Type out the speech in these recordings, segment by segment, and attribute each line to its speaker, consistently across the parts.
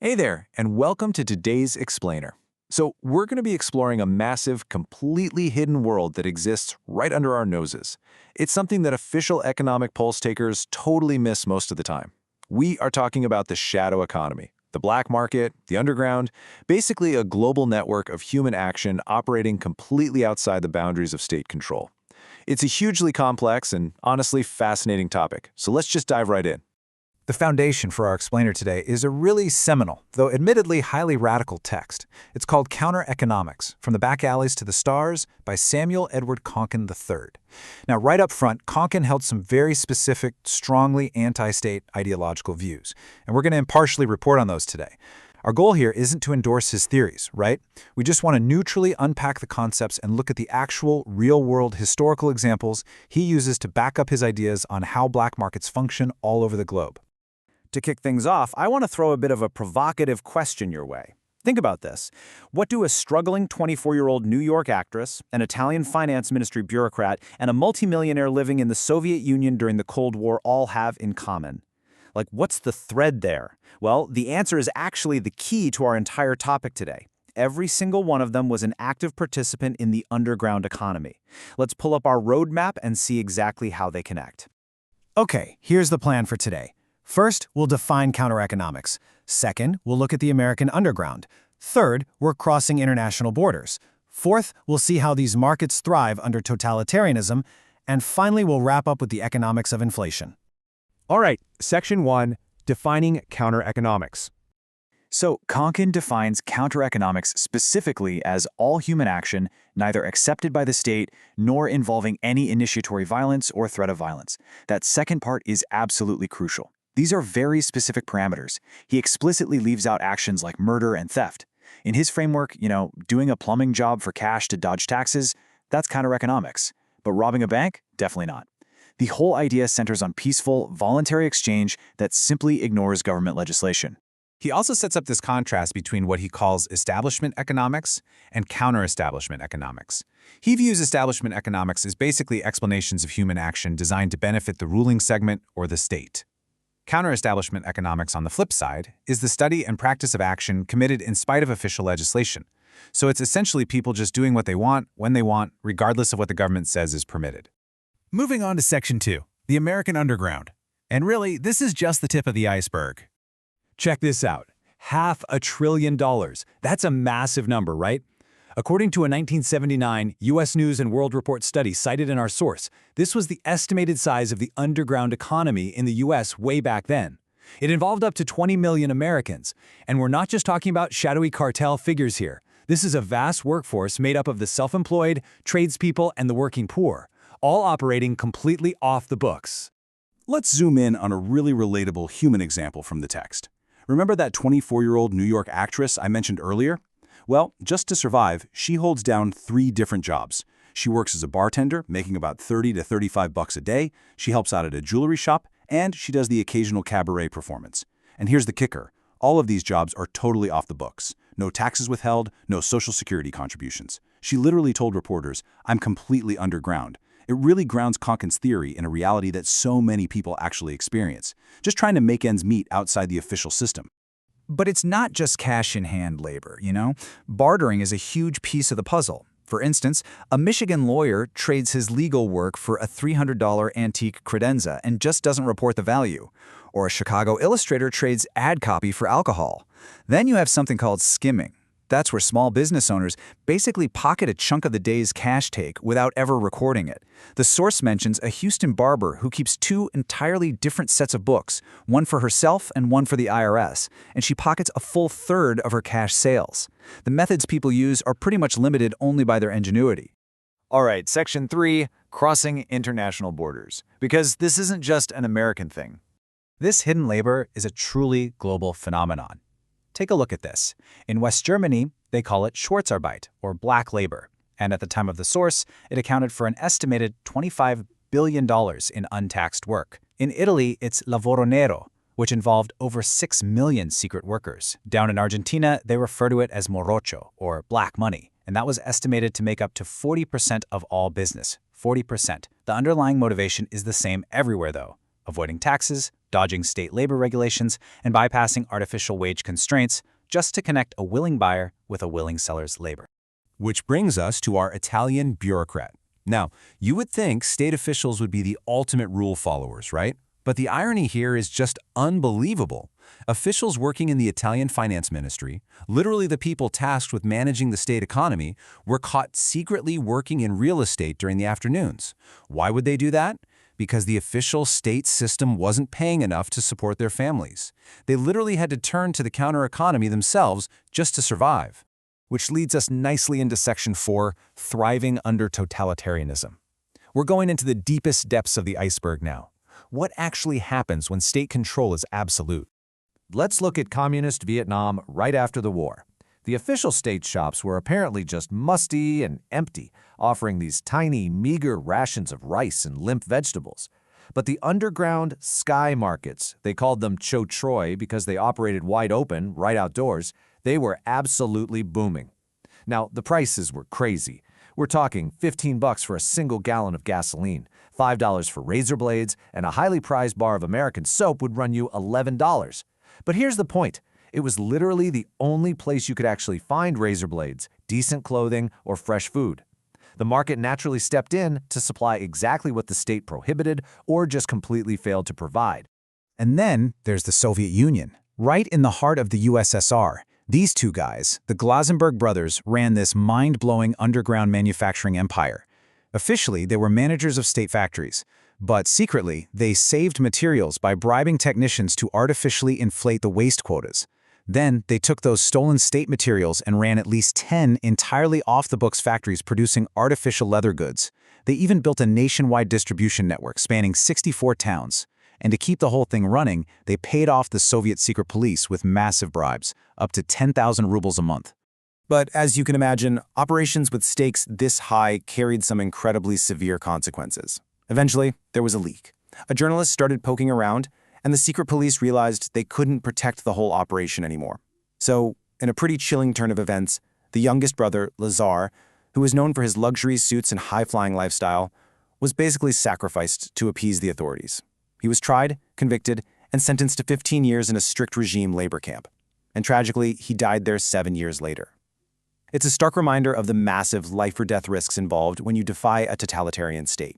Speaker 1: Hey there, and welcome to today's Explainer. So, we're going to be exploring a massive, completely hidden world that exists right under our noses. It's something that official economic pulse takers totally miss most of the time. We are talking about the shadow economy, the black market, the underground, basically a global network of human action operating completely outside the boundaries of state control. It's a hugely complex and honestly fascinating topic, so let's just dive right in. The foundation for our explainer today is a really seminal, though admittedly highly radical text. It's called Counter-Economics, From the Back Alleys to the Stars by Samuel Edward Konkin III. Now, right up front, Konkin held some very specific, strongly anti-state ideological views, and we're going to impartially report on those today. Our goal here isn't to endorse his theories, right? We just want to neutrally unpack the concepts and look at the actual, real-world historical examples he uses to back up his ideas on how black markets function all over the globe. To kick things off, I want to throw a bit of a provocative question your way. Think about this. What do a struggling 24-year-old New York actress, an Italian finance ministry bureaucrat, and a multimillionaire living in the Soviet Union during the Cold War all have in common? Like, what's the thread there? Well, the answer is actually the key to our entire topic today. Every single one of them was an active participant in the underground economy. Let's pull up our roadmap and see exactly how they connect.
Speaker 2: Okay, here's the plan for today. First, we'll define counter-economics. Second, we'll look at the American underground. Third, we're crossing international borders. Fourth, we'll see how these markets thrive under totalitarianism. And finally, we'll wrap up with the economics of inflation.
Speaker 3: All right, Section 1, Defining Counter-Economics.
Speaker 1: So, Konkin defines counter-economics specifically as all human action neither accepted by the state nor involving any initiatory violence or threat of violence. That second part is absolutely crucial. These are very specific parameters. He explicitly leaves out actions like murder and theft. In his framework, doing a plumbing job for cash to dodge taxes, that's counter-economics. But robbing a bank? Definitely not. The whole idea centers on peaceful, voluntary exchange that simply ignores government legislation.
Speaker 4: He also sets up this contrast between what he calls establishment economics and counter-establishment economics. He views establishment economics as basically explanations of human action designed to benefit the ruling segment or the state. Counter-establishment economics, on the flip side, is the study and practice of action committed in spite of official legislation. So it's essentially people just doing what they want, when they want, regardless of what the government says is permitted.
Speaker 5: Moving on to Section 2, the American underground. And really, this is just the tip of the iceberg.
Speaker 3: Check this out. $500 billion. That's a massive number, right? According to a 1979 U.S. News & World Report study cited in our source, this was the estimated size of the underground economy in the U.S. way back then. It involved up to 20 million Americans. And we're not just talking about shadowy cartel figures here. This is a vast workforce made up of the self-employed, tradespeople, and the working poor, all operating completely off the books.
Speaker 6: Let's zoom in on a really relatable human example from the text. Remember that 24-year-old New York actress I mentioned earlier? Well, just to survive, she holds down 3 different jobs. She works as a bartender, making about 30 to 35 bucks a day. She helps out at a jewelry shop, and she does the occasional cabaret performance. And here's the kicker. All of these jobs are totally off the books. No taxes withheld, no Social Security contributions. She literally told reporters, "I'm completely underground." It really grounds Konkin's theory in a reality that so many people actually experience, just trying to make ends meet outside the official system.
Speaker 1: But it's not just cash-in-hand labor, Bartering is a huge piece of the puzzle. For instance, a Michigan lawyer trades his legal work for a $300 antique credenza and just doesn't report the value. Or a Chicago illustrator trades ad copy for alcohol. Then you have something called skimming. That's where small business owners basically pocket a chunk of the day's cash take without ever recording it. The source mentions a Houston barber who keeps 2 entirely different sets of books, one for herself and one for the IRS, and she pockets a full third of her cash sales. The methods people use are pretty much limited only by their ingenuity. All right, Section 3, Crossing International Borders. Because this isn't just an American thing. This hidden labor is a truly global phenomenon. Take a look at this. In West Germany, they call it Schwarzarbeit, or black labor. And at the time of the source, it accounted for an estimated $25 billion in untaxed work. In Italy, it's lavoro nero, which involved over 6 million secret workers. Down in Argentina, they refer to it as morocho, or black money. And that was estimated to make up to 40% of all business. 40%. The underlying motivation is the same everywhere, though.
Speaker 4: avoiding taxes, dodging state labor regulations, and bypassing artificial wage constraints just to connect a willing buyer with a willing seller's labor.
Speaker 1: Which brings us to our Italian bureaucrat. Now, you would think state officials would be the ultimate rule followers, right? But the irony here is just unbelievable. Officials working in the Italian finance ministry, literally the people tasked with managing the state economy, were caught secretly working in real estate during the afternoons. Why would they do that? Because the official state system wasn't paying enough to support their families. They literally had to turn to the counter-economy themselves just to survive. Which leads us nicely into Section 4, Thriving Under Totalitarianism. We're going into the deepest depths of the iceberg now. What actually happens when state control is absolute? Let's look at communist Vietnam right after the war. The official state shops were apparently just musty and empty, offering these tiny, meager rations of rice and limp vegetables. But the underground sky markets, they called them Cho Troi because they operated wide open, right outdoors, they were absolutely booming. Now, the prices were crazy. We're talking $15 for a single gallon of gasoline, $5 for razor blades, and a highly prized bar of American soap would run you $11. But here's the point. It was literally the only place you could actually find razor blades, decent clothing, or fresh food. The market naturally stepped in to supply exactly what the state prohibited or just completely failed to provide.
Speaker 4: And then there's the Soviet Union. Right in the heart of the USSR, these two guys, the Glasenberg brothers, ran this mind-blowing underground manufacturing empire. Officially, they were managers of state factories, but secretly, they saved materials by bribing technicians to artificially inflate the waste quotas. Then, they took those stolen state materials and ran at least 10 entirely off-the-books factories producing artificial leather goods. They even built a nationwide distribution network spanning 64 towns. And to keep the whole thing running, they paid off the Soviet secret police with massive bribes, up to 10,000 rubles a month.
Speaker 2: But as you can imagine, operations with stakes this high carried some incredibly severe consequences. Eventually, there was a leak. A journalist started poking around, and the secret police realized they couldn't protect the whole operation anymore. So, in a pretty chilling turn of events, the youngest brother, Lazar, who was known for his luxury suits and high-flying lifestyle, was basically sacrificed to appease the authorities. He was tried, convicted, and sentenced to 15 years in a strict regime labor camp. And tragically, he died there 7 years later. It's a stark reminder of the massive life-or-death risks involved when you defy a totalitarian state.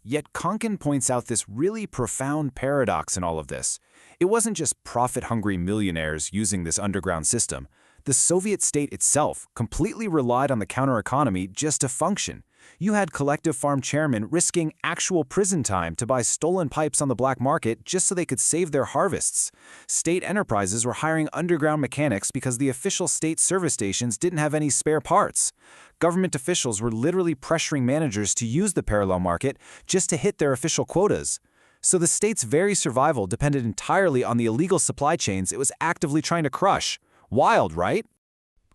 Speaker 2: Yet Konkin points out this really profound paradox in all of this. It wasn't just profit-hungry millionaires using this underground system. The Soviet state itself completely relied on the counter-economy just to function. You had collective farm chairmen risking actual prison time to buy stolen pipes on the black market just so they could save their harvests. State enterprises were hiring underground mechanics because the official state service stations didn't have any spare parts. Government officials were literally pressuring managers to use the parallel market just to hit their official quotas. So the state's very survival depended entirely on the illegal supply chains it was actively trying to crush. Wild, right?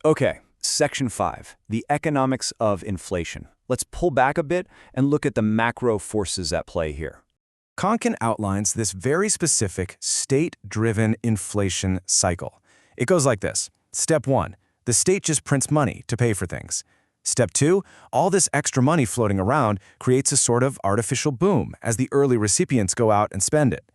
Speaker 1: Okay, Section 5, the economics of inflation. Let's pull back a bit and look at the macro forces at play here. Konkin outlines this very specific state-driven inflation cycle. It goes like this. Step 1, the state just prints money to pay for things. Step 2, all this extra money floating around creates a sort of artificial boom as the early recipients go out and spend it.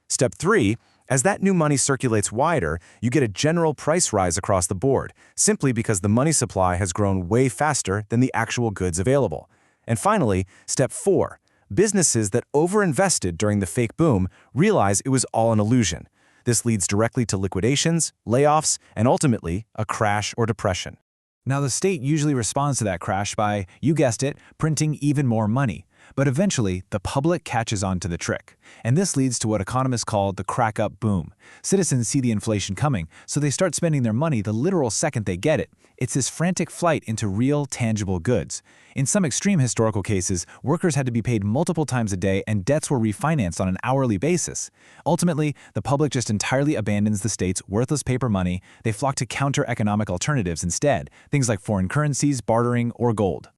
Speaker 1: Step 3, as that new money circulates wider, you get a general price rise across the board, simply because the money supply has grown way faster than the actual goods available. And finally, Step 4, businesses that overinvested during the fake boom realize it was all an illusion. This leads directly to liquidations, layoffs, and ultimately, a crash or depression.
Speaker 3: Now, the state usually responds to that crash by, you guessed it, printing even more money. But eventually, the public catches on to the trick. And this leads to what economists call the crack-up boom. Citizens see the inflation coming, so they start spending their money the literal second they get it. It's this frantic flight into real, tangible goods. In some extreme historical cases, workers had to be paid multiple times a day and debts were refinanced on an hourly basis. Ultimately, the public just entirely abandons the state's worthless paper money. They flock to counter-economic alternatives instead, things like foreign currencies, bartering, or gold.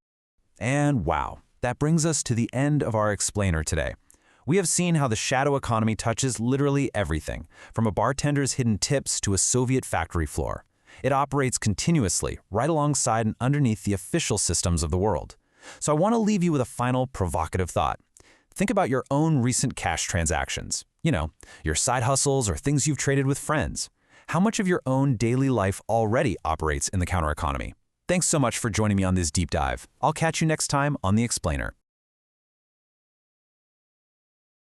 Speaker 1: And wow. That brings us to the end of our explainer today. We have seen how the shadow economy touches literally everything, from a bartender's hidden tips to a Soviet factory floor. It operates continuously, right alongside and underneath the official systems of the world. So I want to leave you with a final provocative thought.
Speaker 2: Think about your own recent cash transactions. You know, your side hustles or things you've traded with friends. How much of your own daily life already operates in the counter economy? Thanks so much for joining me on this deep dive. I'll catch you next time on The Explainer.